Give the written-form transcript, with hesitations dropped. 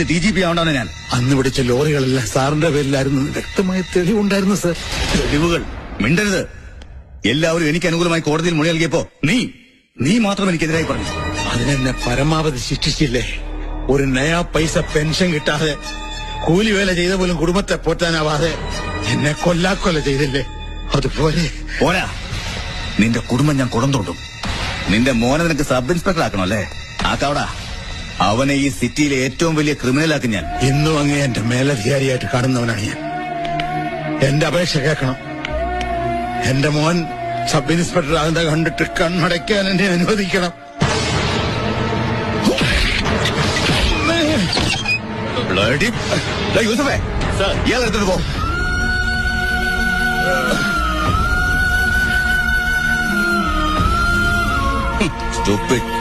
DGP ആവണ്ടാണ് ഞാൻ. അന്ന് പിടിച്ച ലോറികളെല്ലാം സാറിന്റെ പേരിലായിരുന്നു. വ്യക്തമായ തെളിവുണ്ടായിരുന്നു സർ. തെളിവുകൾ മിണ്ടരുത്. എല്ലാവരും എനിക്ക് അനുകൂലമായി കോടതിയിൽ മൊഴി നൽകിയപ്പോ നീ മാത്രം എനിക്കെതിരായി പറഞ്ഞു. അതിനെന്നെ പരമാവധി ശിക്ഷിച്ചില്ലേ? ഒരു നയാ പൈസ പെൻഷൻ കിട്ടാതെ കൂലിവേല ചെയ്ത പോലും കുടുംബത്തെ പോറ്റാനാവാതെ എന്നെ കൊല്ലാക്കൊല ചെയ്തില്ലേ? അതുപോലെ പോരാ, നിന്റെ കുടുംബം ഞാൻ കുടം തോണ്ടും. നിന്റെ മോനെ നിനക്ക് സബ് ഇൻസ്പെക്ടർ ആക്കണം അല്ലേ? ആക്കാവടാ. അവനെ ഈ സിറ്റിയിലെ ഏറ്റവും വലിയ ക്രിമിനലാക്കും ഞാൻ. ഇന്നും അങ്ങ് എന്റെ മേലധികാരിയായിട്ട് കാണുന്നവനാണ് ഞാൻ. എന്റെ അപേക്ഷ കേൾക്കണം. എന്റെ മോൻ സബ് ഇൻസ്പെക്ടർ ആകുന്ന കണ്ടിട്ട് കണ്ണടയ്ക്കാൻ എന്നെ അനുവദിക്കണം. യൂസഫേ, ഇയാൾ എടുത്തിട്ട് പോ. Stupid.